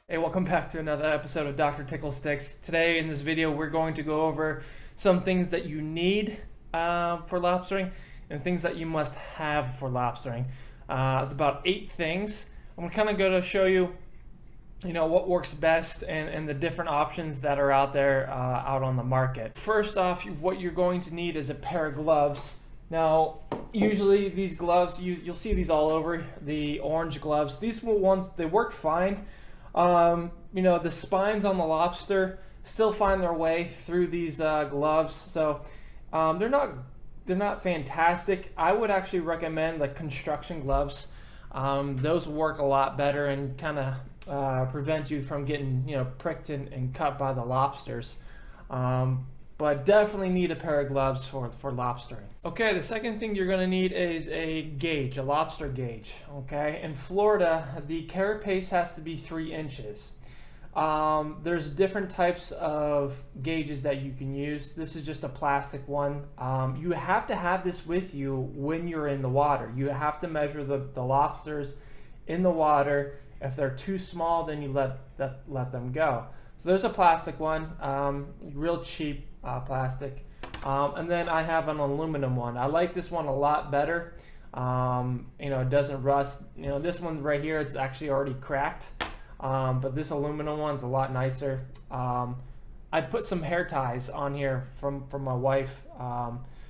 Hey, welcome back to another episode of Dr. Tickle Sticks. Today in this video we're going to go over some things that you need for lobstering and things that you must have for lobstering. It's about 8 things. I'm kind of going to show you, what works best and the different options that are out there out on the market. First off, what you're going to need is a pair of gloves. Now, usually these gloves, you'll see these all over, the orange gloves. These ones, they work fine. The spines on the lobster still find their way through these gloves, so they're not fantastic. I would actually recommend like construction gloves. Those work a lot better and kind of prevent you from getting pricked and cut by the lobsters. But definitely need a pair of gloves for lobstering. Okay, the second thing you're going to need is a gauge, a lobster gauge. Okay, in Florida, the carapace has to be 3 inches. There's different types of gauges that you can use. This is just a plastic one. You have to have this with you when you're in the water. You have to measure the lobsters in the water. If they're too small, then you let them go. So there's a plastic one, real cheap plastic. And then I have an aluminum one. I like this one a lot better. It doesn't rust. This one right here, it's actually already cracked. But this aluminum one's a lot nicer. I put some hair ties on here from my wife.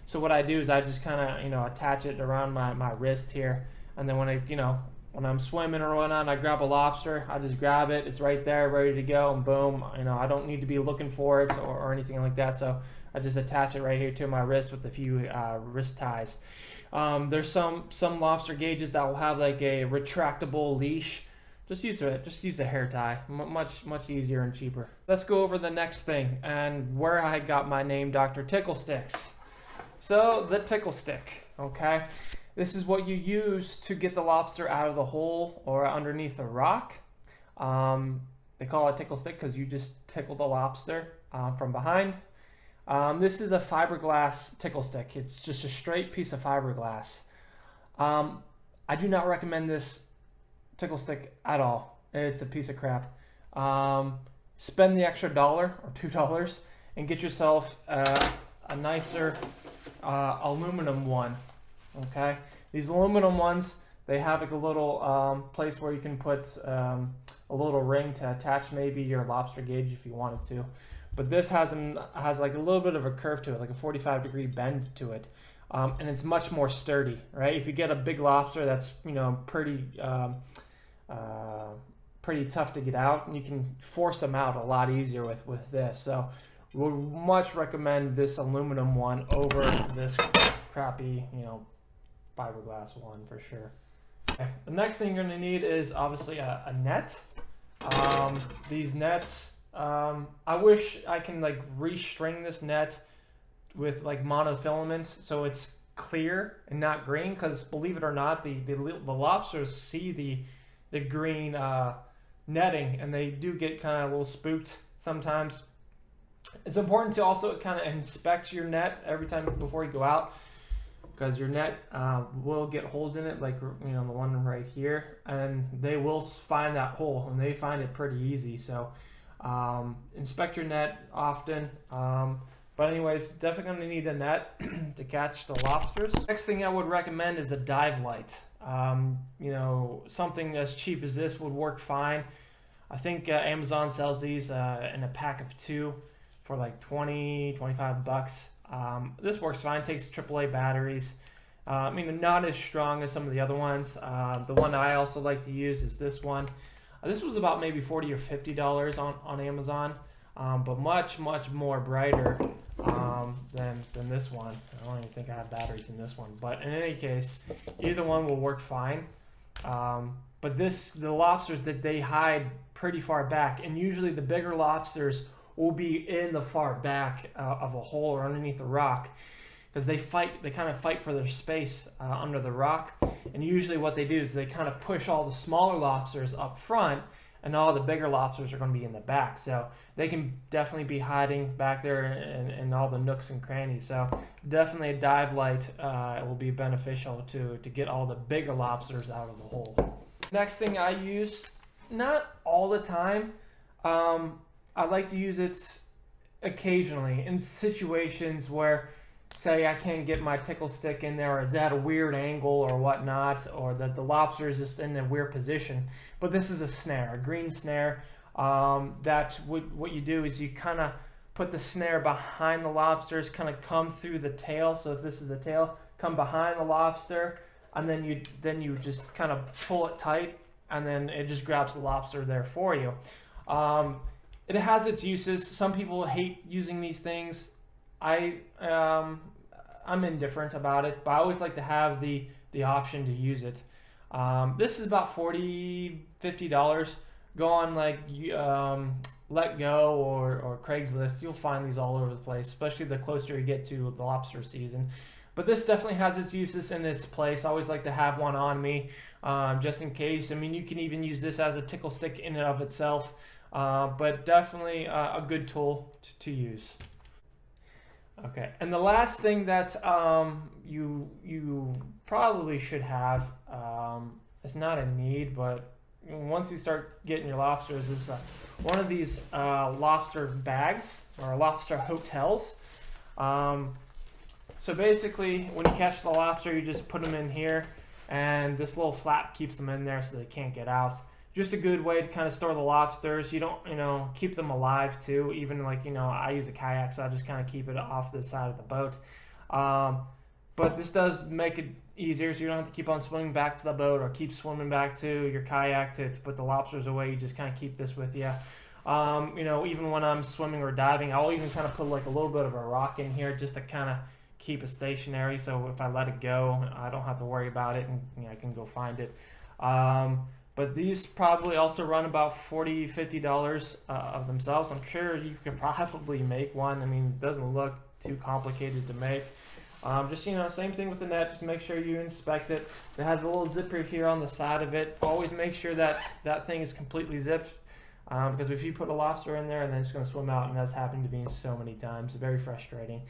So what I do is I just kind of attach it around my wrist here, and then when I'm swimming or whatnot, I grab a lobster, I just grab it, it's right there, ready to go, and boom, I don't need to be looking for it or anything like that, so I just attach it right here to my wrist with a few wrist ties. There's some lobster gauges that will have like a retractable leash. Just use a hair tie, much easier and cheaper. Let's go over the next thing, and where I got my name, Dr. Tickle Sticks. So, the Tickle Stick, okay? This is what you use to get the lobster out of the hole or underneath a rock. They call it Tickle Stick because you just tickle the lobster from behind. This is a fiberglass Tickle Stick. It's just a straight piece of fiberglass. I do not recommend this Tickle Stick at all. It's a piece of crap. Spend the extra $1 or $2 and get yourself a nicer aluminum one. Okay, these aluminum ones, they have like a little place where you can put a little ring to attach maybe your lobster gauge if you wanted to. But this has like a little bit of a curve to it, like a 45-degree bend to it, and it's much more sturdy, right? If you get a big lobster that's pretty tough to get out, you can force them out a lot easier with this. So we'll much recommend this aluminum one over this crappy fiberglass one for sure. Okay. The next thing you're going to need is obviously a net. These nets, I wish I can like restring this net with like monofilaments so it's clear and not green, because believe it or not, the lobsters see the green netting and they do get kind of a little spooked sometimes. It's important to also kind of inspect your net every time before you go out, because your net will get holes in it, like the one right here, and they will find that hole, and they find it pretty easy. So inspect your net often. But anyways, definitely going to need a net to catch the lobsters. Next thing I would recommend is a dive light. Something as cheap as this would work fine. I think Amazon sells these in a pack of 2 for like $20-25. This works fine. Takes AAA batteries. Not as strong as some of the other ones. The one I also like to use is this one. This was about maybe $40 or $50 on Amazon, but much more brighter than this one. I don't even think I have batteries in this one, but in any case, either one will work fine. But the lobsters, that they hide pretty far back, and usually the bigger lobsters will be in the far back of a hole or underneath a rock, because they kind of fight for their space under the rock. And usually what they do is they kind of push all the smaller lobsters up front, and all the bigger lobsters are going to be in the back. So they can definitely be hiding back there in all the nooks and crannies. So definitely a dive light will be beneficial to get all the bigger lobsters out of the hole. Next thing I use Not all the time. I like to use it occasionally in situations where, say, I can't get my tickle stick in there, or is at a weird angle or whatnot, or that the lobster is just in a weird position. But this is a snare, a green snare. What you do is you kind of put the snare behind the lobsters, kind of come through the tail. So if this is the tail, come behind the lobster, and then you just kind of pull it tight, and then it just grabs the lobster there for you. It has its uses. Some people hate using these things. I'm indifferent about it, but I always like to have the option to use it. This is about $40-$50. Go on like Let Go or Craigslist. You'll find these all over the place, especially the closer you get to the lobster season. But this definitely has its uses in its place. I always like to have one on me, just in case. I mean, you can even use this as a tickle stick in and of itself, but definitely a good tool to use. Okay, and the last thing that you probably should have, it's not a need, but once you start getting your lobsters, is one of these lobster bags or lobster hotels. So basically, when you catch the lobster, you just put them in here, and this little flap keeps them in there so they can't get out. Just a good way to kind of store the lobsters. You don't, keep them alive too. Even like, I use a kayak, so I just kind of keep it off the side of the boat. But this does make it easier, so you don't have to keep on swimming back to the boat or keep swimming back to your kayak to put the lobsters away. You just kind of keep this with you. Even when I'm swimming or diving, I'll even kind of put like a little bit of a rock in here just to kind of keep it stationary, so if I let it go, I don't have to worry about it, and I can go find it. But these probably also run about $40-$50 of themselves. I'm sure you can probably make one. I mean, it doesn't look too complicated to make. Just same thing with the net. Just make sure you inspect it. It has a little zipper here on the side of it. Always make sure that thing is completely zipped, because if you put a lobster in there and then it's going to swim out, and that's happened to me so many times, it's very frustrating.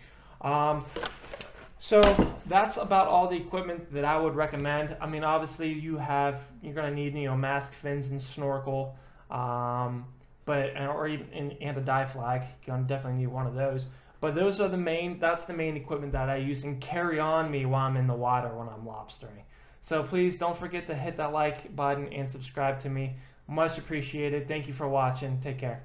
So that's about all the equipment that I would recommend. I mean, obviously you're going to need mask, fins, and snorkel, and a dive flag. You're going to definitely need one of those. But that's the main equipment that I use and carry on me while I'm in the water when I'm lobstering. So please don't forget to hit that like button and subscribe to me. Much appreciated. Thank you for watching. Take care.